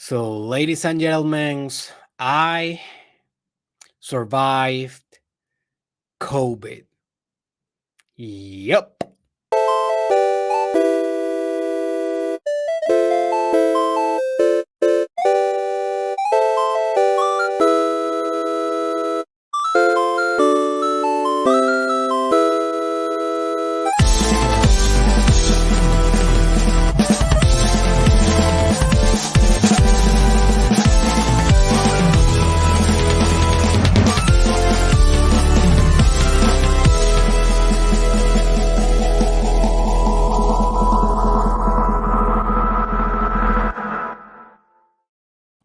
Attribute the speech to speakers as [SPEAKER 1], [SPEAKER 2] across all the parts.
[SPEAKER 1] So, ladies and gentlemen, I survived COVID. Yep.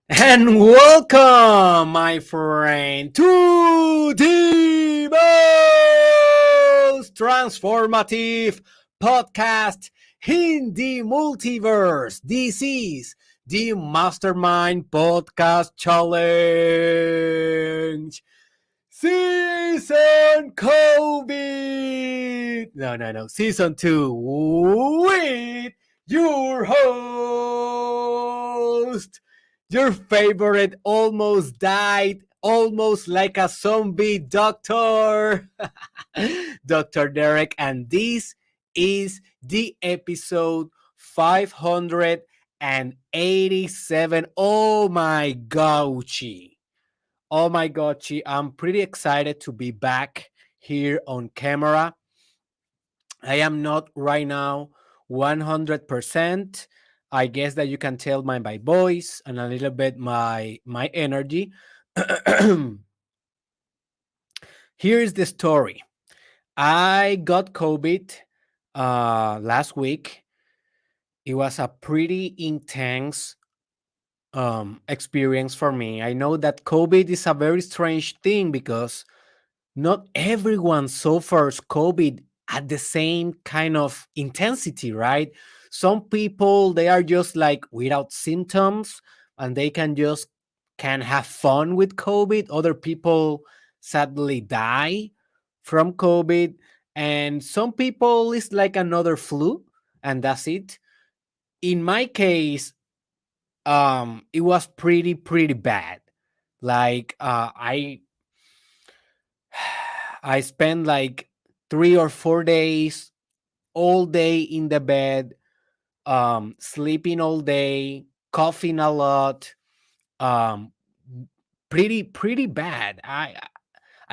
[SPEAKER 1] And welcome, my friend, to the most transformative podcast in the multiverse. This is the Mastermind Podcast Challenge. Season COVID. No. Season 2 with your host, your favorite almost died, almost like a zombie doctor, Dr. Derek. And this is the episode 587. Oh my gosh. Oh my God, Chi, I'm pretty excited to be back here on camera. I am not right now 100%. I guess that you can tell by my voice and a little bit my energy. Here is the story. I got COVID last week. It was a pretty intense experience for me. I know that COVID is a very strange thing because not everyone suffers COVID at the same kind of intensity, right? Some people they are just like without symptoms and they can have fun with COVID. Other people sadly die from COVID, and some people is like another flu, and that's it. In my case, it was pretty bad. Like I spent like 3 or 4 days all day in the bed, sleeping all day, coughing a lot, um, pretty bad. I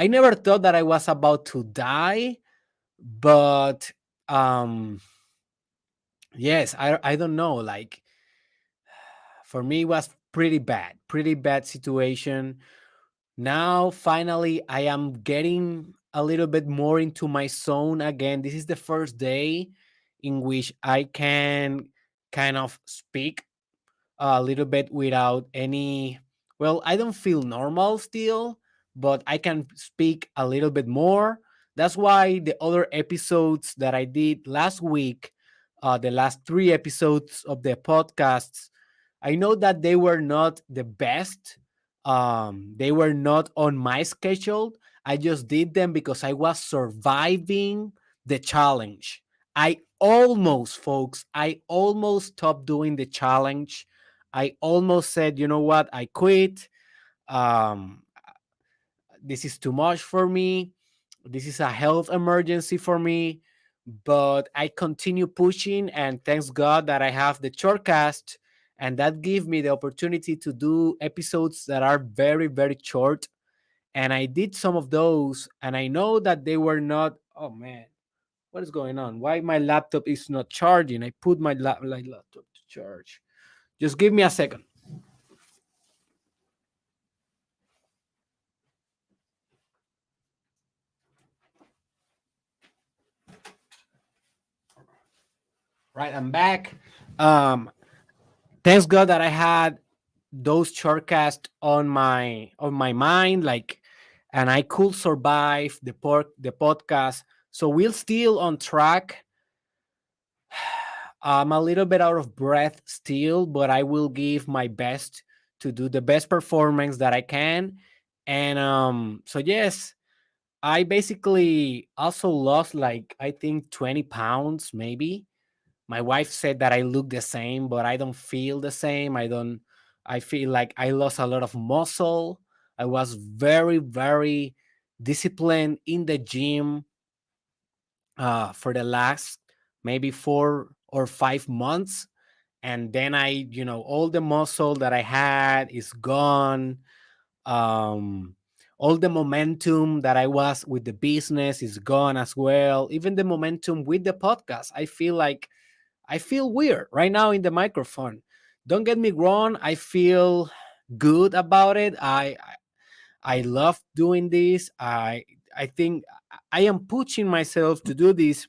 [SPEAKER 1] never thought that I was about to die, but um, yes, I don't know. Like for me, it was pretty bad situation. Now, finally, I am getting a little bit more into my zone again. This is the first day in which I can kind of speak a little bit without any. Well, I don't feel normal still, but I can speak a little bit more. That's why the other episodes that I did last week, the last 3 episodes of the podcasts, I know that they were not the best. They were not on my schedule. I just did them because I was surviving the challenge. I almost stopped doing the challenge. I almost said, you know what, I quit. Um, this is too much for me. This is a health emergency for me. But I continue pushing, and thanks God that I have the shortcast, and that give me the opportunity to do episodes that are very short. And I did some of those, and I know that they were not. Oh man, what is going on? Why my laptop is not charging? I put my laptop to charge. Just give me a second. Right, I'm back. Um, thanks God that I had those shortcasts on my mind, like, and I could survive the podcast. So we're still on track. I'm a little bit out of breath still, but I will give my best to do the best performance that I can. And so yes, I basically also lost like I think 20 pounds maybe. My wife said that I look the same, but I don't feel the same. I don't. I feel like I lost a lot of muscle. I was very, very disciplined in the gym for the last maybe 4 or 5 months. And then all the muscle that I had is gone. um all the momentum that I was with the business is gone as well. Even the momentum with the podcast, I feel weird right now in the microphone. Don't get me wrong, I feel good about it. I love doing this. I think I am pushing myself to do this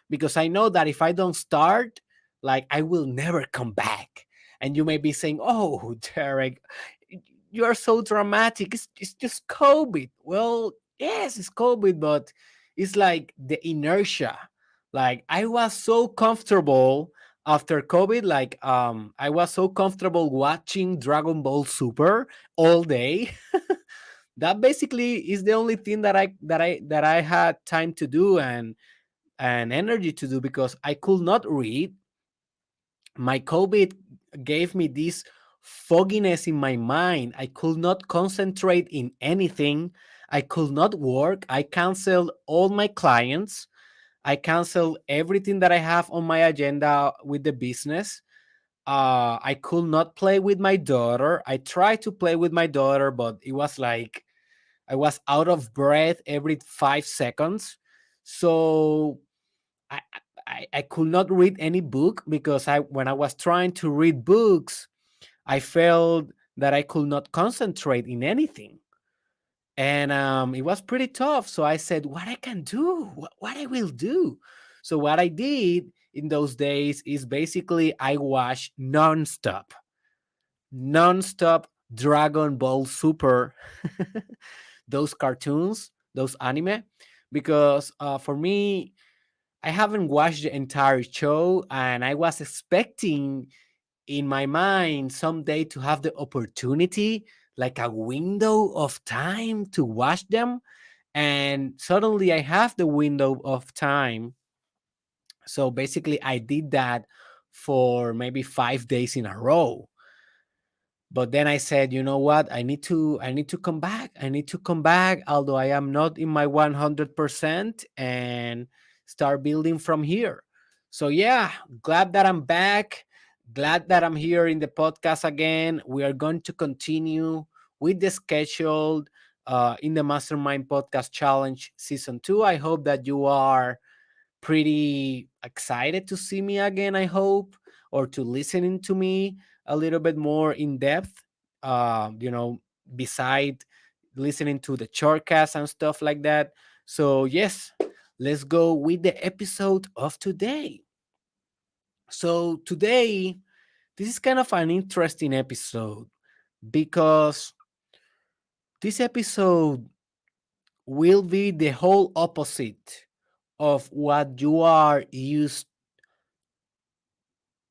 [SPEAKER 1] because I know that if I don't start, like, I will never come back. And you may be saying, "Oh, Derek, you are so dramatic. It's just COVID." Well, yes, it's COVID, but it's like the inertia. Like, I was so comfortable after COVID. Like, I was so comfortable watching Dragon Ball Super all day. That basically is the only thing that I had time to do and energy to do, because I could not read. My COVID gave me this fogginess in my mind. I could not concentrate in anything. I could not work. I canceled all my clients. I canceled everything that I have on my agenda with the business. I could not play with my daughter. I tried to play with my daughter, but it was like I was out of breath every 5 seconds. So I, I could not read any book, because when I was trying to read books, I felt that I could not concentrate in anything. And it was pretty tough. So I said, what I can do, what I will do. So what I did in those days is basically I watched nonstop Dragon Ball Super, those cartoons, those anime, because for me, I haven't watched the entire show, and I was expecting in my mind someday to have the opportunity, like a window of time to watch them. And suddenly I have the window of time. So basically, I did that for maybe 5 days in a row. But then I said, you know what, I need to come back. I need to come back, although I am not in my 100%, and start building from here. So yeah, glad that I'm back. Glad that I'm here in the podcast again. We are going to continue with the schedule in the Mastermind Podcast Challenge Season 2. I hope that you are pretty excited to see me again, I hope, or to listening to me a little bit more in depth, beside listening to the shortcast and stuff like that. So yes, let's go with the episode of today. So today, this is kind of an interesting episode, because this episode will be the whole opposite of what you are used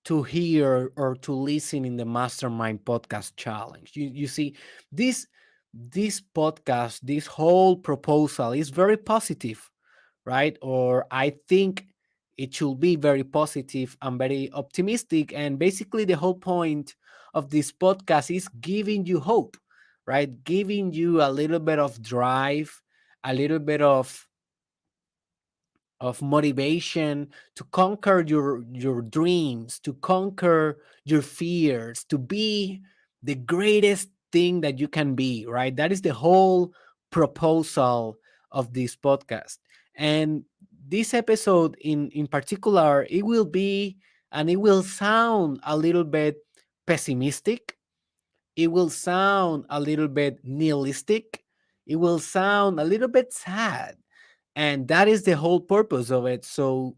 [SPEAKER 1] to hear or to listen in the Mastermind Podcast Challenge. You see, this this podcast, this whole proposal is very positive, right? Or I think it should be very positive and very optimistic. And basically, the whole point of this podcast is giving you hope, right? Giving you a little bit of drive, a little bit of motivation to conquer your dreams, to conquer your fears, to be the greatest thing that you can be, right? That is the whole proposal of this podcast. And this episode in particular, it will be, and it will sound a little bit pessimistic, it will sound a little bit nihilistic, it will sound a little bit sad. And that is the whole purpose of it. So,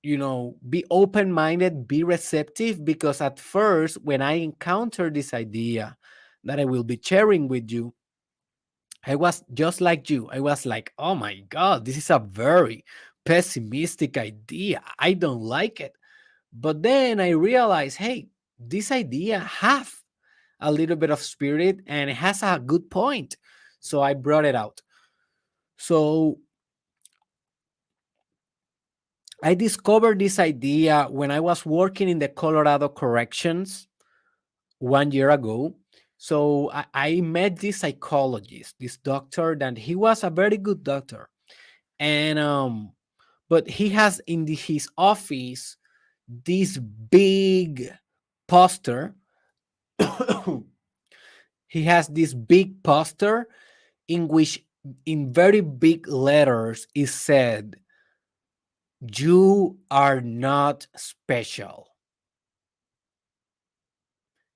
[SPEAKER 1] be open minded, be receptive, because at first, when I encountered this idea that I will be sharing with you, I was just like you. I was like, oh my God, this is a very pessimistic idea. I don't like it. But then I realized, hey, this idea have a little bit of spirit and it has a good point. So I brought it out. So I discovered this idea when I was working in the Colorado corrections. 1 year ago. So I met this psychologist, this doctor, that he was a very good doctor. And but he has in his office this big poster. He has this big poster in which, in very big letters, is said, "You are not special.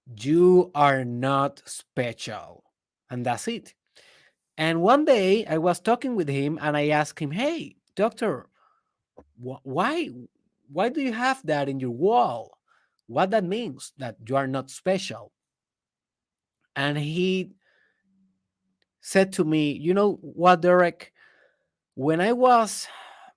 [SPEAKER 1] You are not special." And that's it. And one day I was talking with him and I asked him, "Hey, doctor, why do you have that in your wall? What that means that you are not special?" And he said to me, "You know what, Derek? When I was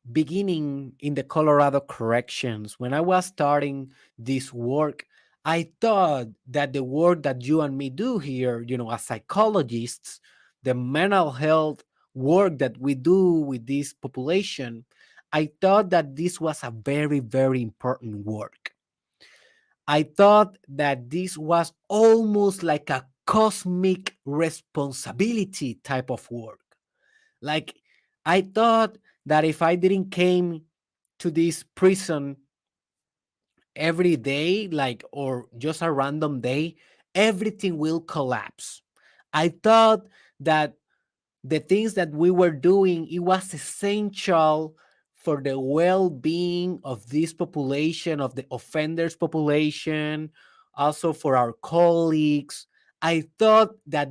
[SPEAKER 1] beginning in the Colorado corrections, when I was starting this work, I thought that the work that you and me do here, as psychologists, the mental health work that we do with this population, I thought that this was a very, very important work. I thought that this was almost like a cosmic responsibility type of work. Like, I thought that if I didn't came to this prison every day, like, or just a random day, everything will collapse. I thought that the things that we were doing, it was essential for the well-being of this population, of the offenders population, also for our colleagues. I thought that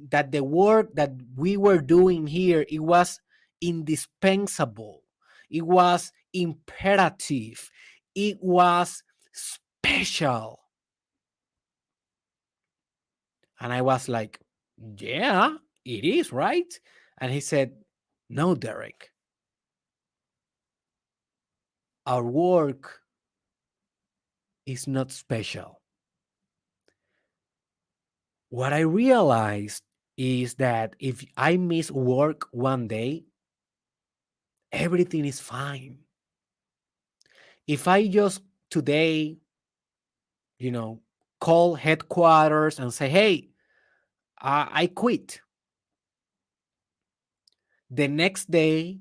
[SPEAKER 1] that the work that we were doing here, it was indispensable, it was imperative, it was special. And I was like, "Yeah, it is, right?" And he said, "No, Derek, our work is not special." What I realized is that if I miss work one day, everything is fine. If I just today, you know, call headquarters and say, "Hey, I quit," the next day,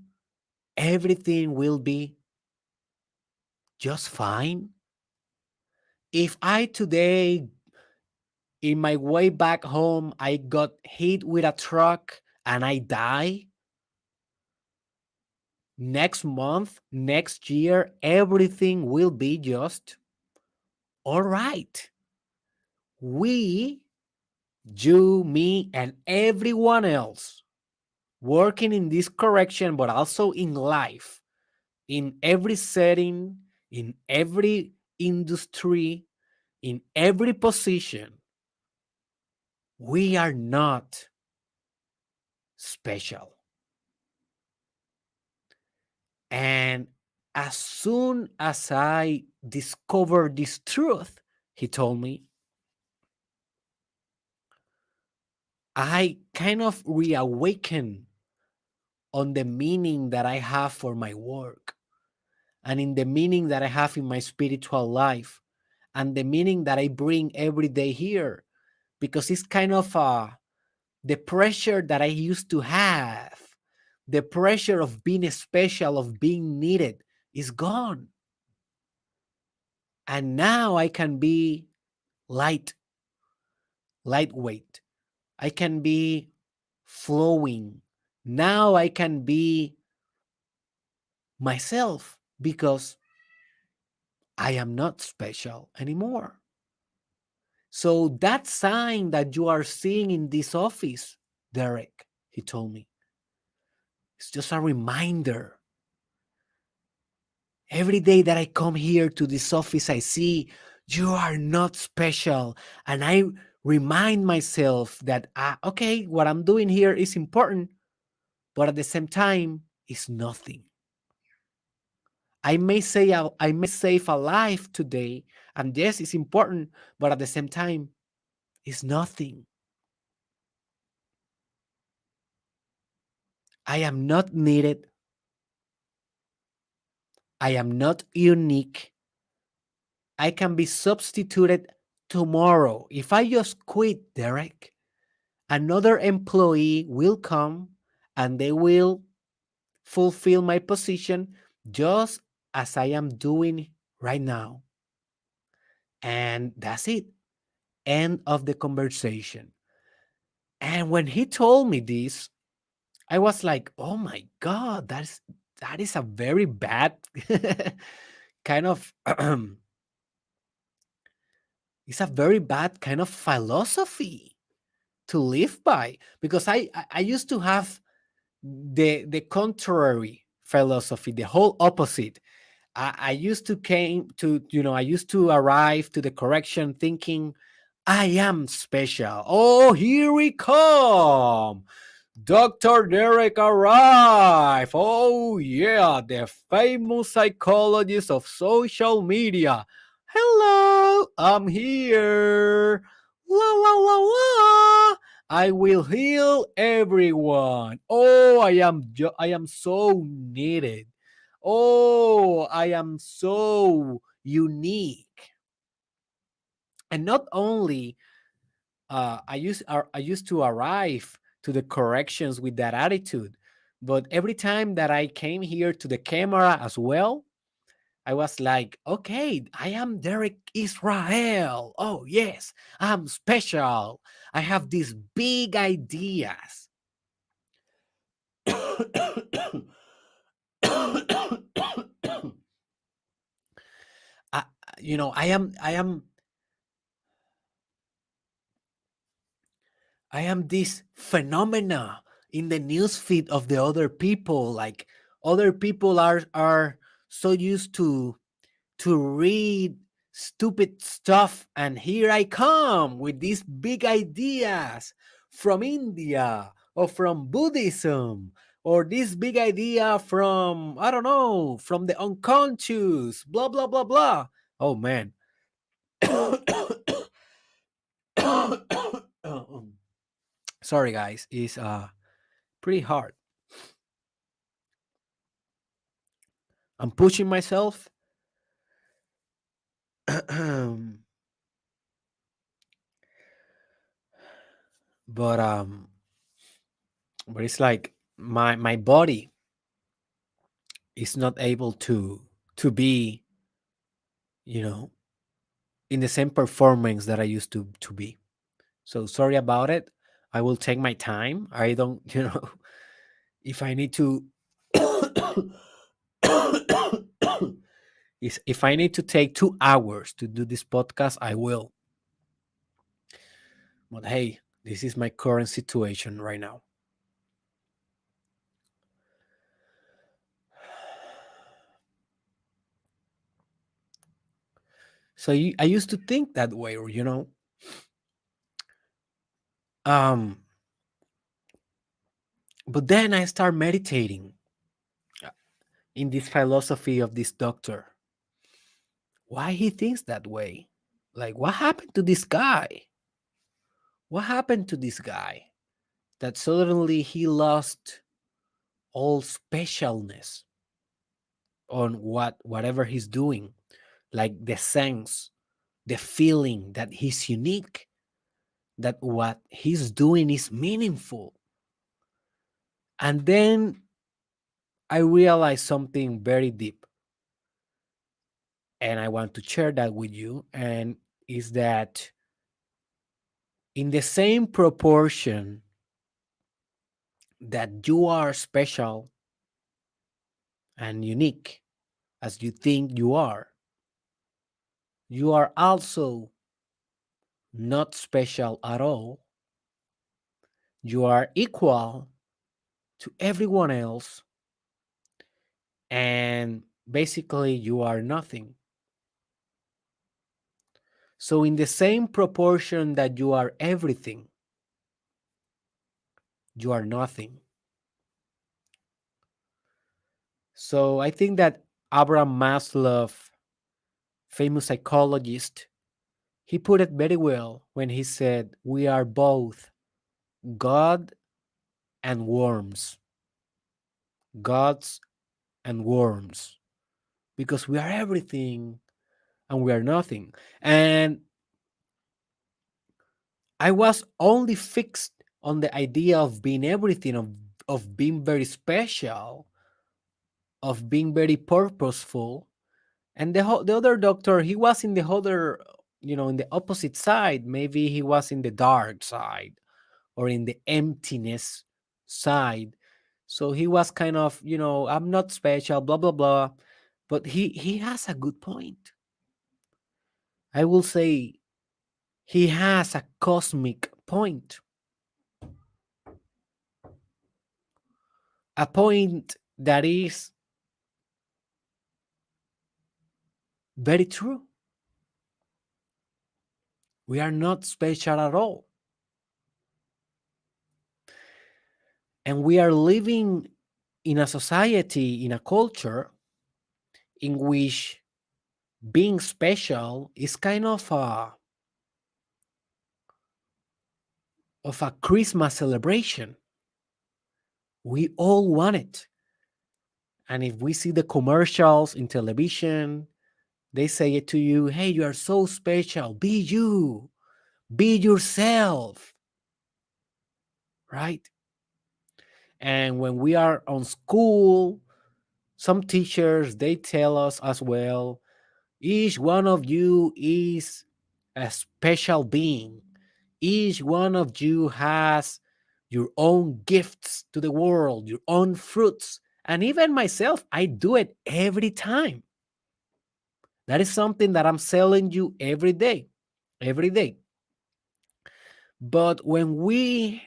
[SPEAKER 1] everything will be just fine. If I today, in my way back home, I got hit with a truck and I die, next month, next year, everything will be just all right. We, you, me, and everyone else working in this correction, but also in life, in every setting, in every industry, in every position, we are not special. And as soon as I discovered this truth, he told me, I kind of reawakened on the meaning that I have for my work, and in the meaning that I have in my spiritual life, and the meaning that I bring every day here, because it's kind of the pressure that I used to have, the pressure of being special, of being needed, is gone. And now I can be light, lightweight. I can be flowing. Now I can be myself because I am not special anymore. So that sign that you are seeing in this office, Derek, he told me, it's just a reminder. Every day that I come here to this office, I see you are not special. And I remind myself that, okay, what I'm doing here is important, but at the same time, it's nothing. I may save a life today, and yes, it's important, but at the same time, it's nothing. I am not needed. I am not unique. I can be substituted tomorrow, if I just quit, Derek, another employee will come and they will fulfill my position just as I am doing right now. And that's it. End of the conversation. And when he told me this, I was like, "Oh my god, that is a very bad kind of it's a very bad kind of philosophy to live by." Because I used to have the contrary philosophy, the whole opposite. I used to came to, I used to arrive to the correction thinking I am special. Oh, here we come. Dr. Derek arrived. Oh, yeah, the famous psychologist of social media. Hello, I'm here. La la la la. I will heal everyone. Oh, I am so needed. Oh, I am so unique. And not only I used to arrive to the corrections with that attitude, but every time that I came here to the camera as well, I was like, okay, I am Derek Israel. Oh yes, I'm special. I have these big ideas. I, I am this phenomena in the newsfeed of the other people. Like other people are so used to read stupid stuff, and here I come with these big ideas from India or from Buddhism, or this big idea from, I don't know, from the unconscious, blah blah blah blah. Oh man. Sorry guys, it's pretty hard. I'm pushing myself. but um but it's like my body is not able to be, you know, in the same performance that I used to be. So sorry about it. I will take my time. I don't, if I need to if I need to take 2 hours to do this podcast, I will. But hey, this is my current situation right now. So I used to think that way, or um, but then I start meditating in this philosophy of this doctor. Why he thinks that way? Like, what happened to this guy? What happened to this guy that suddenly he lost all specialness on whatever he's doing, like the sense, the feeling that he's unique, that what he's doing is meaningful. And then I realized something very deep, and I want to share that with you. And is that in the same proportion that you are special and unique as you think you are also not special at all. You are equal to everyone else, and basically, you are nothing. So, in the same proportion that you are everything, you are nothing. So, I think that Abraham Maslow, famous psychologist, he put it very well when he said, we are both God and worms. Gods and worms. Because we are everything and we are nothing. And I was only fixed on the idea of being everything, of being very special, of being very purposeful. And the other doctor, he was in the other, in the opposite side. Maybe he was in the dark side or in the emptiness side. So he was kind of, I'm not special, blah blah blah. But he has a good point. I will say he has a cosmic point, a point that is very true. We are not special at all. And we are living in a society, in a culture in which being special is kind of a Christmas celebration. We all want it. And if we see the commercials in television, they say it to you, hey, you are so special. Be you, be yourself, right? And when we are on school, some teachers, they tell us as well, each one of you is a special being. Each one of you has your own gifts to the world, your own fruits. And even myself, I do it every time. That is something that I'm selling you every day, every day. But when we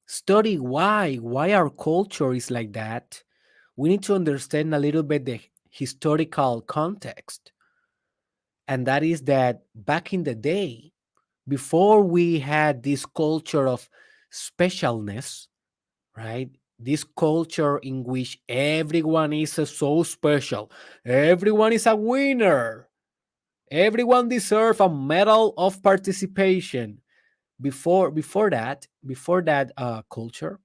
[SPEAKER 1] study why our culture is like that, we need to understand a little bit the historical context. And that is that back in the day, before we had this culture of specialness, right? This culture in which everyone is so special, everyone is a winner, everyone deserves a medal of participation. Before that culture,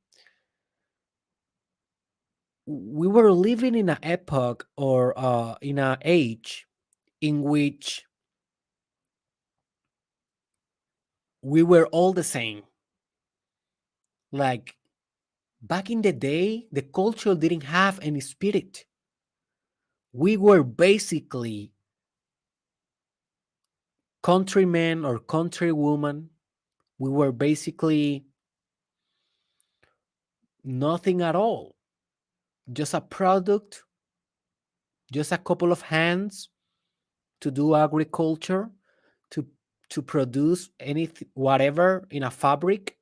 [SPEAKER 1] we were living in an epoch or in an age in which we were all the same. Like back in the day, the culture didn't have any spirit. We were basically countrymen or countrywoman. We were basically nothing at all, just a product, just a couple of hands to do agriculture, to to produce anything, whatever in a fabric.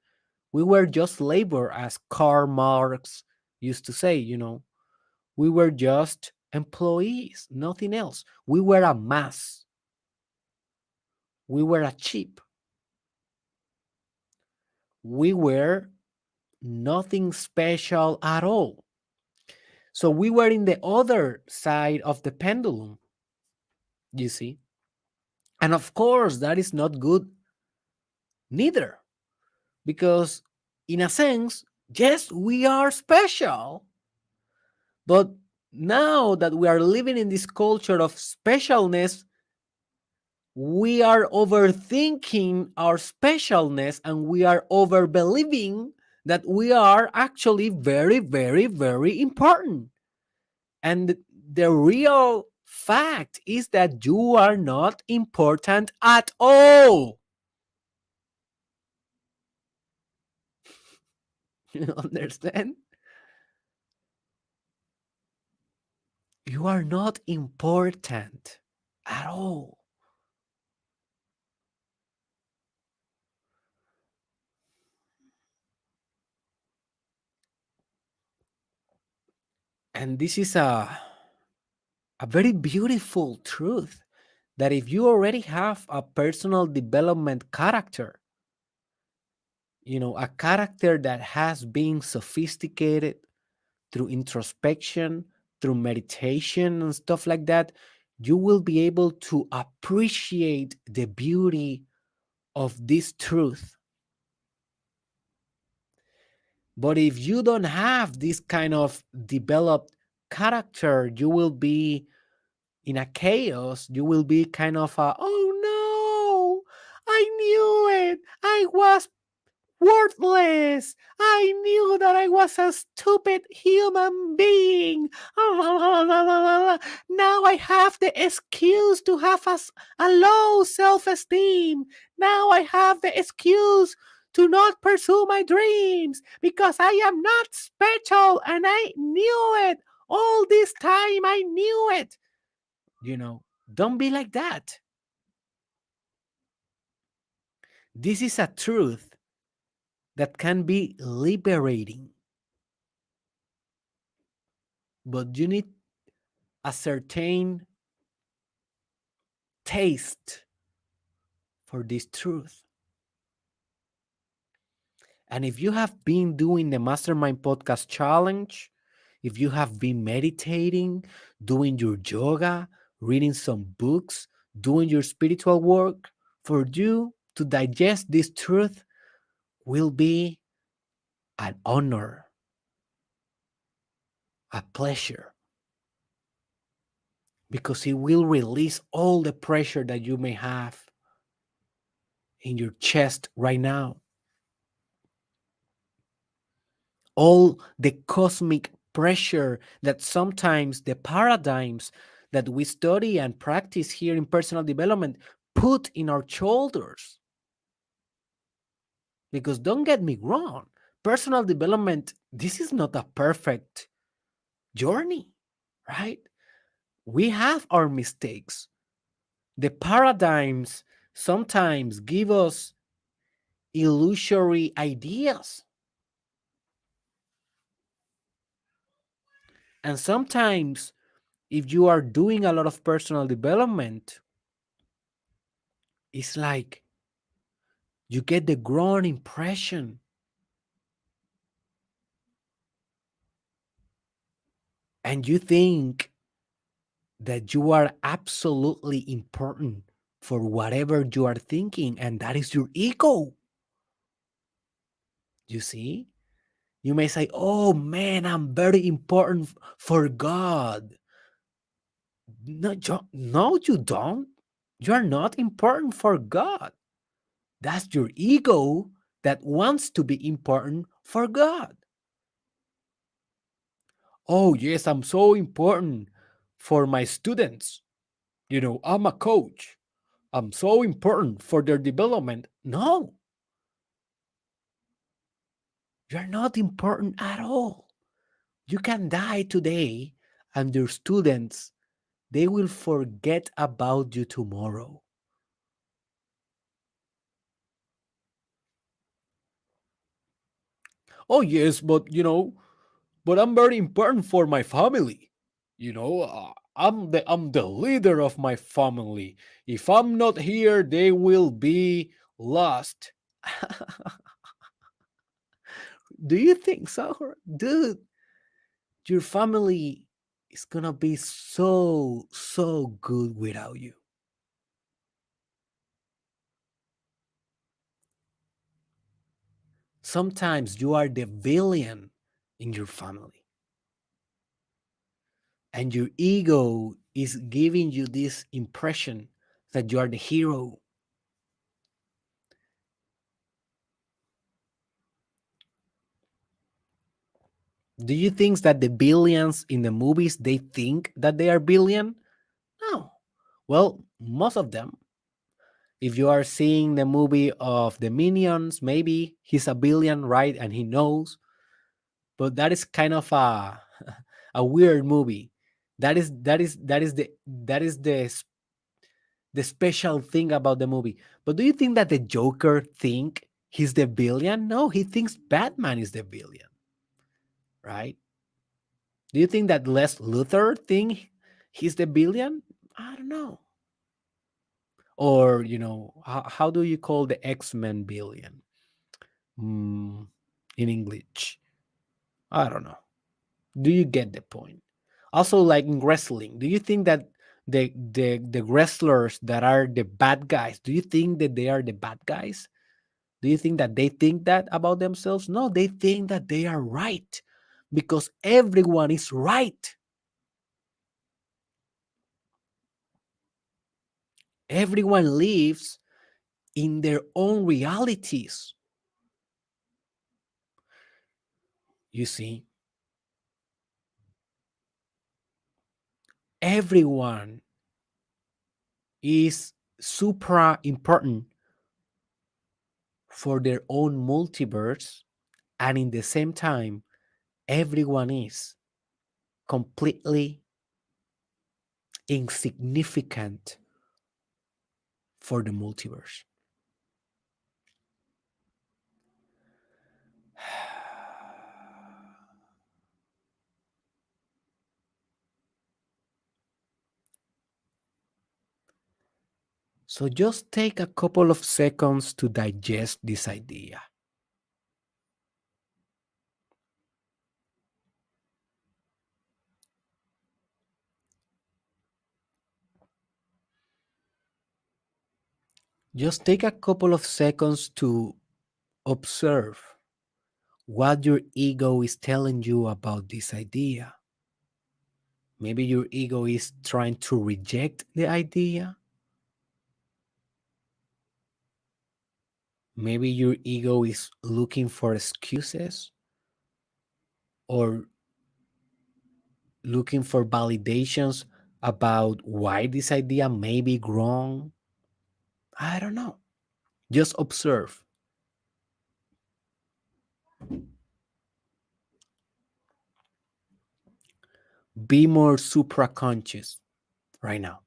[SPEAKER 1] We were just labor, as Karl Marx used to say. We were just employees, nothing else. We were a mass. We were a chip. We were nothing special at all. So we were in the other side of the pendulum, you see. And of course, that is not good neither, because in a sense, yes, we are special. But now that we are living in this culture of specialness, we are overthinking our specialness and we are over believing that we are actually very, very, very important. And the real fact is that you are not important at all. You understand? You are not important at all. And this is a very beautiful truth, that if you already have a personal development character, a character that has been sophisticated through introspection, through meditation and stuff like that, you will be able to appreciate the beauty of this truth. But if you don't have this kind of developed character, you will be in a chaos. You will be kind of oh no, I knew it. I was worthless. I knew that I was a stupid human being. Now I have the excuse to have a low self esteem. Now I have the excuse to not pursue my dreams because I am not special and I knew it. All this time I knew it. Don't be like that. This is a truth that can be liberating, but you need a certain taste for this truth. And if you have been doing the Mastermind Podcast Challenge, if you have been meditating, doing your yoga, reading some books, doing your spiritual work, for you to digest this truth will be an honor, a pleasure, because it will release all the pressure that you may have in your chest right now. All the cosmic pressure that sometimes the paradigms that we study and practice here in personal development put in our shoulders. Because don't get me wrong, personal development, this is not a perfect journey, right? We have our mistakes. The paradigms sometimes give us illusory ideas. And sometimes, if you are doing a lot of personal development, it's like you get the grown impression and you think that you are absolutely important for whatever you are thinking, and that is your ego. You see? You may say, oh man, I'm very important for God. No, no, you don't. You are not important for God. That's your ego that wants to be important for God. Oh, yes, I'm so important for my students. I'm a coach. I'm so important for their development. No, you're not important at all. You can die today, and your students, they will forget about you tomorrow. Oh, yes, but I'm very important for my family. I'm the leader of my family. If I'm not here, they will be lost. Do you think so? Dude, your family is gonna be so good without you. Sometimes you are the villain in your family, and your ego is giving you this impression that you are the hero. Do you think that the billions in the movies, they think that they are billion? No. Well, most of them. If you are seeing the movie of the Minions, maybe he's a billion, right? And he knows. But that is kind of a a weird movie. That is the special thing about the movie. But do you think that the Joker think he's the villain? No, he thinks Batman is the villain, right? Do you think that Les Luthor think he's the villain? I don't know. Or how do you call the X-Men villain? Mm, in English, I don't know. Do you get the point? Also, like in wrestling, do you think that the wrestlers that are the bad guys, do you think that they are the bad guys? Do you think that they think that about themselves? No, they think that they are right because everyone is right. Everyone lives in their own realities. You see, everyone is supra important for their own multiverse, and in the same time, everyone is completely insignificant for the multiverse. So just take a couple of seconds to digest this idea. Just take a couple of seconds to observe what your ego is telling you about this idea. Maybe your ego is trying to reject the idea. Maybe your ego is looking for excuses or looking for validations about why this idea may be wrong. I don't know. Just observe. Be more supra conscious right now.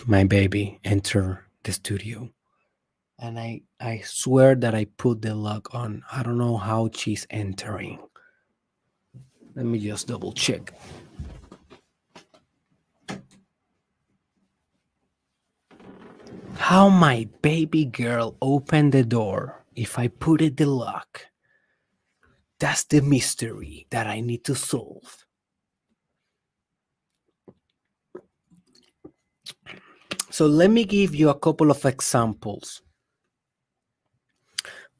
[SPEAKER 1] My baby enter the studio. And I swear that I put the lock on. I don't know how she's entering. Let me just double check. How my baby girl opened the door if I put it the lock? That's the mystery that I need to solve. So let me give you a couple of examples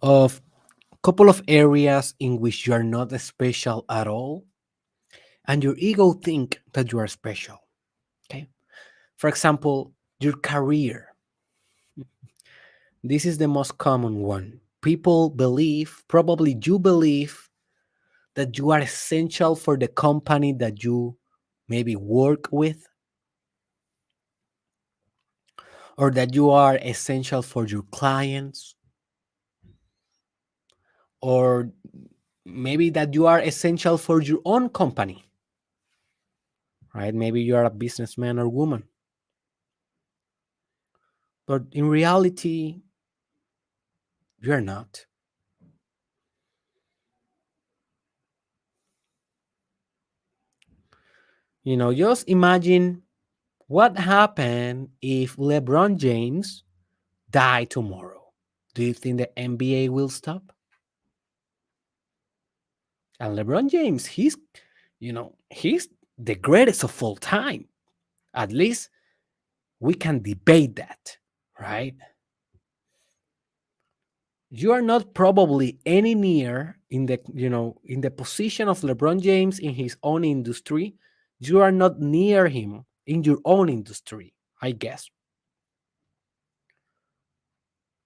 [SPEAKER 1] of a couple of areas in which you are not special at all and your ego think that you are special. Okay? For example, your career. This is the most common one. People believe, probably you believe, that you are essential for the company that you maybe work with, or that you are essential for your clients, or maybe that you are essential for your own company, right? Maybe you are a businessman or woman. But in reality, you're not. Just imagine what happened if LeBron James die tomorrow. Do you think the NBA will stop? And LeBron James, he's the greatest of all time. At least we can debate that, right? You are not probably any near in the position of LeBron James in his own industry. You are not near him in your own industry, I guess.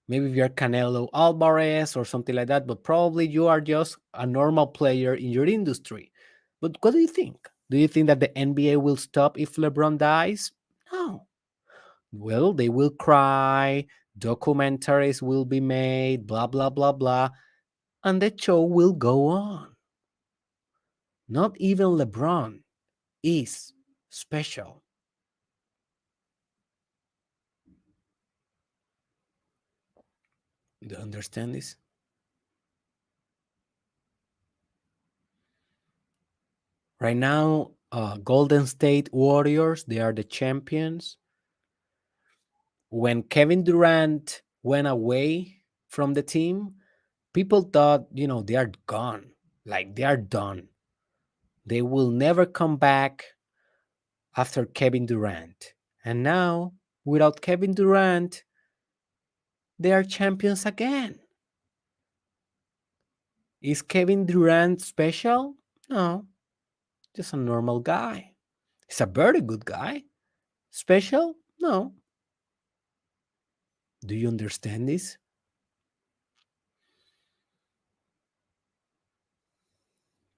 [SPEAKER 1] Maybe if you're Canelo Alvarez or something like that, but probably you are just a normal player in your industry. But what do you think? Do you think that the NBA will stop if LeBron dies? No. Well, they will cry, documentaries will be made, blah, blah, blah, blah, and the show will go on. Not even LeBron is special. Do you understand this? Right now, Golden State Warriors, they are the champions. When Kevin Durant went away from the team, people thought, they are gone. Like they are done. They will never come back after Kevin Durant. And now, without Kevin Durant, they are champions again. Is Kevin Durant special? No, just a normal guy. He's a very good guy. Special? No. Do you understand this?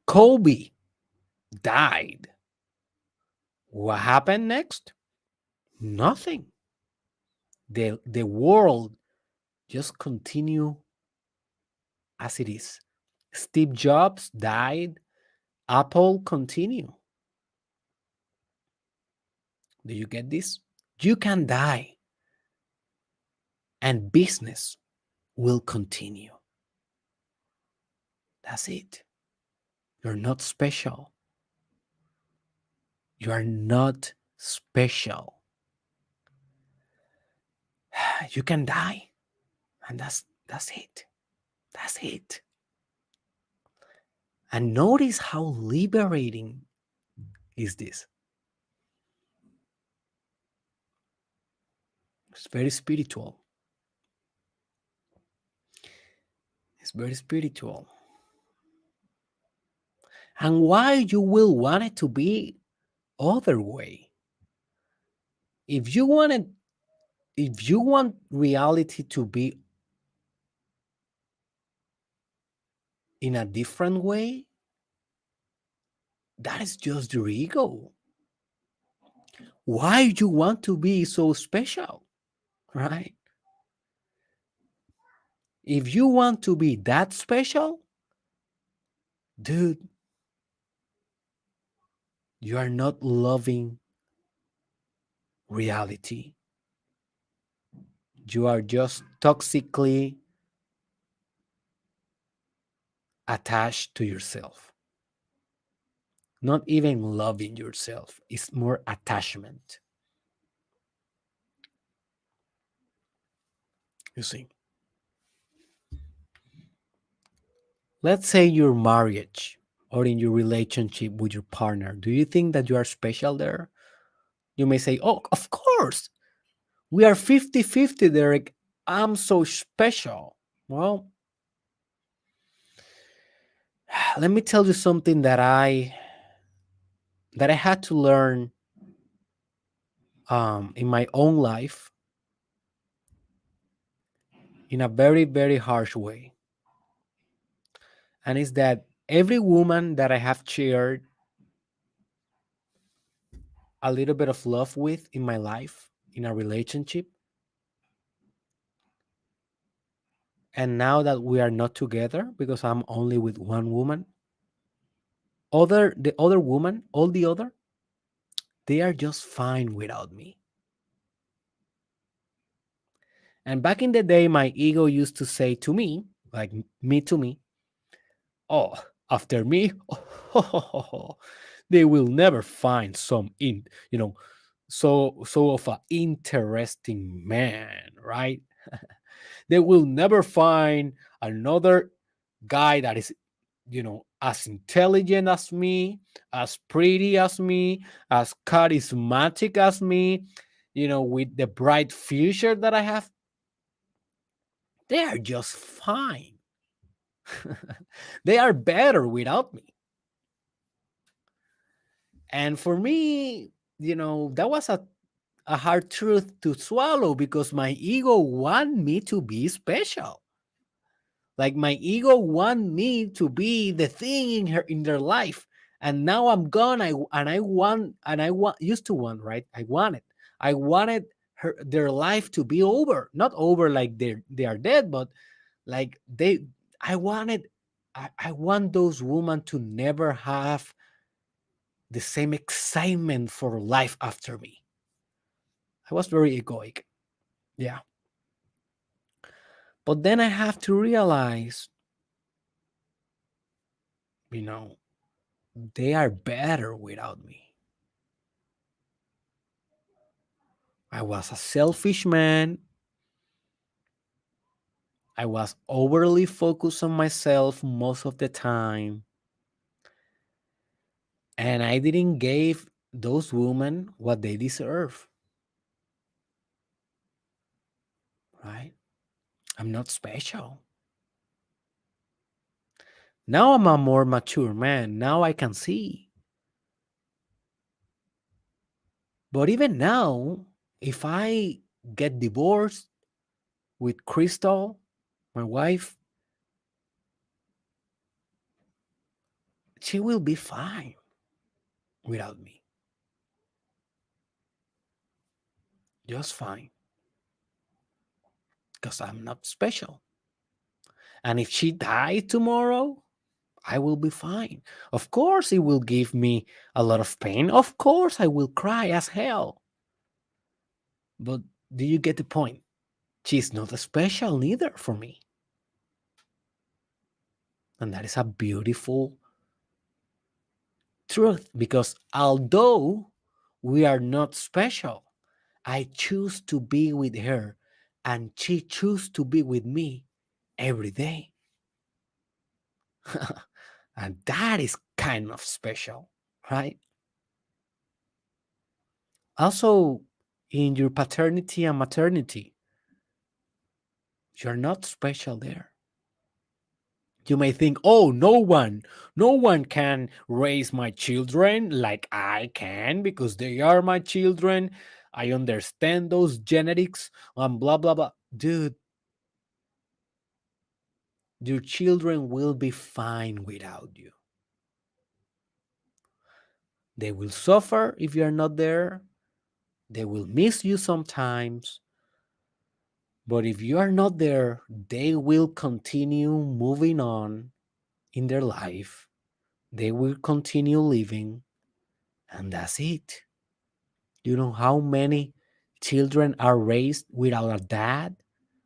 [SPEAKER 1] Kobe died. What happened next? Nothing. The world just continue as it is. Steve Jobs died. Apple continue. Do you get this? You can die and business will continue. That's it. You're not special. You are not special. You can die and that's it. That's it. And notice how liberating is this. It's very spiritual. It's very spiritual. And why you will want it to be other way? If you want it, if you want reality to be in a different way, that is just your ego. Why you want to be so special, right? If you want to be that special, dude, you are not loving reality. You are just toxically attached to yourself. Not even loving yourself, it's more attachment. You see, let's say your marriage or in your relationship with your partner. Do you think that you are special there? You may say, oh, of course, we are 50-50, Derek. I'm so special. Well, let me tell you something that I had to learn in my own life in a very, very harsh way. And it's that every woman that I have shared a little bit of love with in my life, in a relationship, and now that we are not together because I'm only with one woman, the other woman, all the other, they are just fine without me. And back in the day, my ego used to say to me, like me to me, oh, after me, they will never find some so of an interesting man, right? They will never find another guy that is, as intelligent as me, as pretty as me, as charismatic as me, with the bright future that I have. They are just fine. They are better without me. And for me, that was a hard truth to swallow because my ego want me to be special. Like my ego want me to be the thing in their life. And now I'm gone. I used to want, right? I wanted their life to be over. Not over like they are dead, but like I wanted I want those women to never have the same excitement for life after me. I was very egoic. Yeah. But then I have to realize, you know, they are better without me. I was a selfish man. I was overly focused on myself most of the time, and I didn't give those women what they deserve, right? I'm not special. Now I'm a more mature man. Now I can see. But even now, if I get divorced with Crystal, my wife, she will be fine without me. Just fine. Because I'm not special. And if she dies tomorrow, I will be fine. Of course, it will give me a lot of pain. Of course, I will cry as hell. But do you get the point? She's not special neither for me. And that is a beautiful truth because although we are not special, I choose to be with her and she chooses to be with me every day. And that is kind of special, right? Also, in your paternity and maternity, you're not special there. You may think, oh, no one can raise my children like I can because they are my children. I understand those genetics and blah, blah, blah. Dude, your children will be fine without you. They will suffer if you're not there. They will miss you sometimes. But if you are not there, they will continue moving on in their life. They will continue living, and that's it. You know how many children are raised without a dad,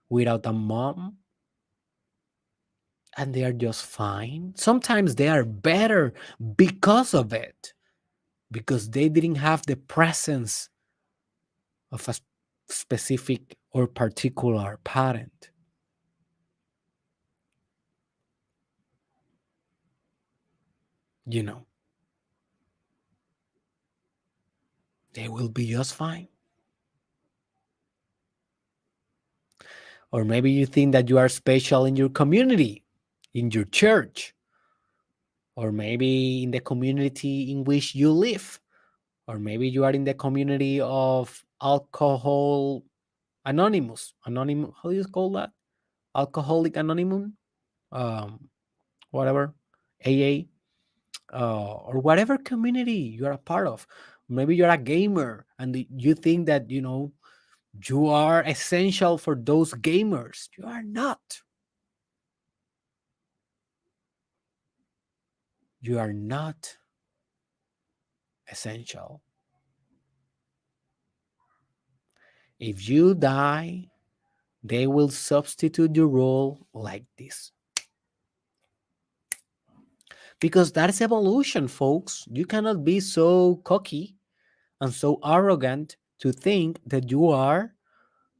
[SPEAKER 1] without a mom, and they are just fine? Sometimes they are better because of it, because they didn't have the presence of a specific or particular parent. You know, they will be just fine. Or maybe you think that you are special in your community, in your church, or maybe in the community in which you live, or maybe you are in the community of alcohol anonymous, how do you call that? Alcoholic anonymous, um, whatever, AA, or whatever community you are a part of. Maybe you're a gamer and you think that, you are essential for those gamers. You are not. You are not essential. If you die, they will substitute your role like this. Because that's evolution, folks. You cannot be so cocky and so arrogant to think that you are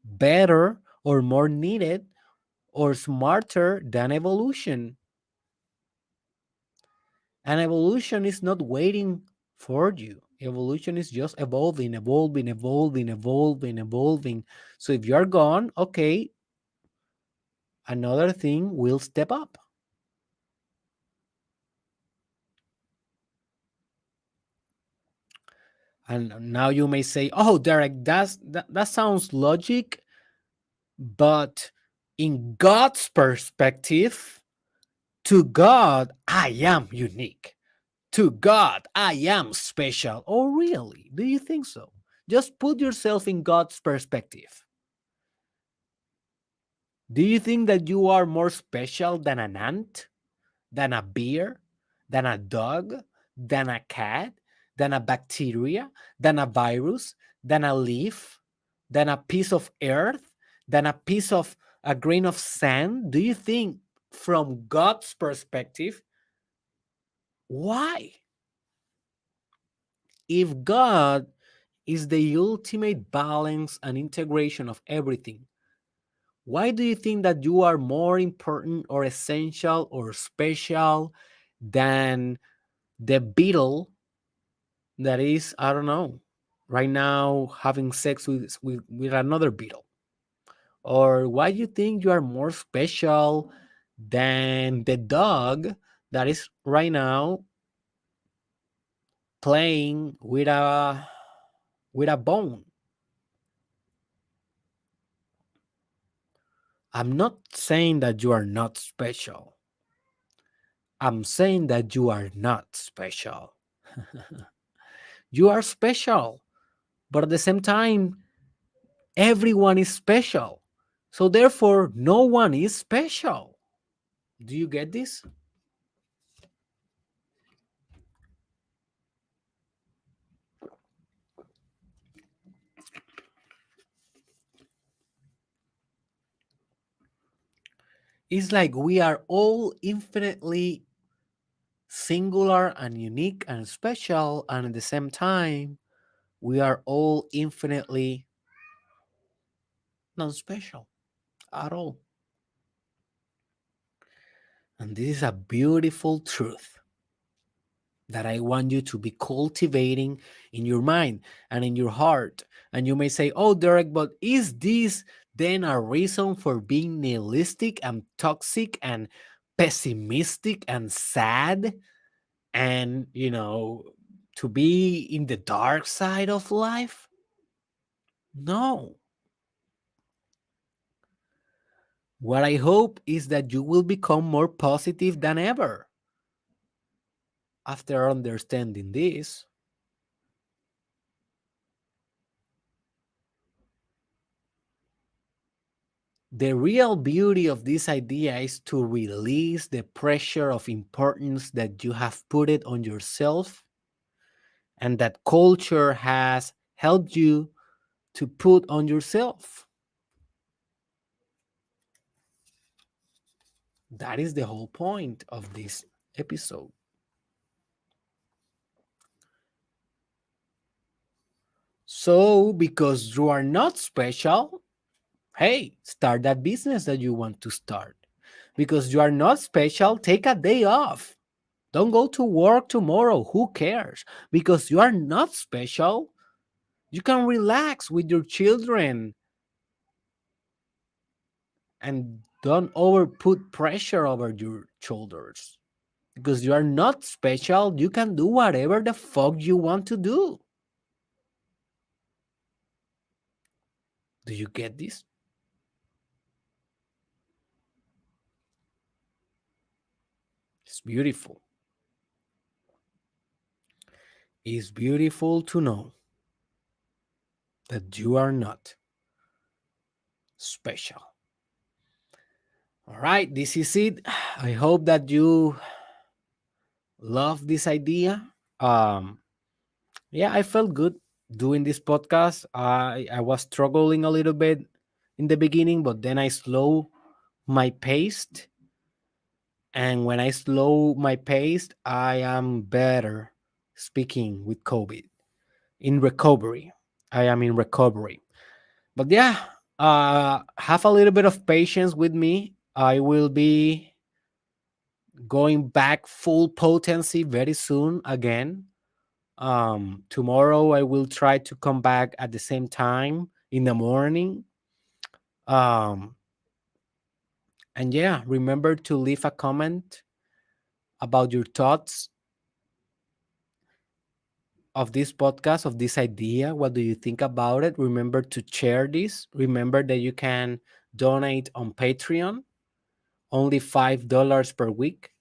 [SPEAKER 1] better or more needed or smarter than evolution. And evolution is not waiting for you. Evolution is just evolving, evolving, evolving, evolving, evolving. So if you're gone, okay, another thing will step up. And now you may say, "Oh, Derek, that sounds logic, but in God's perspective, to God, I am unique. To God, I am special." Oh, really? Do you think so? Just put yourself in God's perspective. Do you think that you are more special than an ant, than a bear, than a dog, than a cat, than a bacteria, than a virus, than a leaf, than a piece of earth, than a grain of sand? Do you think from God's perspective, why? If God is the ultimate balance and integration of everything, Why do you think that you are more important or essential or special than the beetle that is, I don't know, right now having sex with another beetle? Or why do you think you are more special than the dog that is right now playing with a bone? I'm not saying that you are not special. I'm saying that you are not special. You are special, but at the same time, everyone is special. So therefore, no one is special. Do you get this? It's like we are all infinitely singular and unique and special, and at the same time, we are all infinitely non special at all. And this is a beautiful truth that I want you to be cultivating in your mind and in your heart. And you may say, oh, Derek, but is this then a reason for being nihilistic and toxic and pessimistic and sad and, to be in the dark side of life? No. What I hope is that you will become more positive than ever after understanding this. The real beauty of this idea is to release the pressure of importance that you have put it on yourself and that culture has helped you to put on yourself. That is the whole point of this episode. So, because you are not special, hey, start that business that you want to start. Because you are not special, take a day off. Don't go to work tomorrow. Who cares? Because you are not special, you can relax with your children and don't over put pressure over your shoulders. Because you are not special, you can do whatever the fuck you want to do. Do you get this? It's beautiful. It's beautiful to know that you are not special. All right, this is it. I hope that you love this idea. Um, yeah, I felt good doing this podcast. I was struggling a little bit in the beginning, but then I slow my pace. And when I slow my pace, I am better speaking with COVID in recovery. I am in recovery. But yeah, have a little bit of patience with me. I will be going back full potency very soon again. Tomorrow I will try to come back at the same time in the morning. Um, and yeah, remember to leave a comment about your thoughts of this podcast, of this idea. What do you think about it? Remember to share this. Remember that you can donate on Patreon, only $5 per week.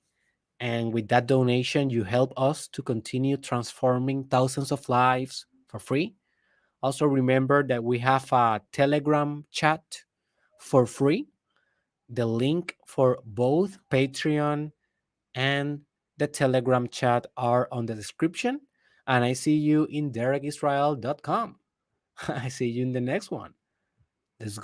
[SPEAKER 1] And with that donation, you help us to continue transforming thousands of lives for free. Also, remember that we have a Telegram chat for free. The link for both Patreon and the Telegram chat are on the description. And I see you in derekisrael.com. I see you in the next one.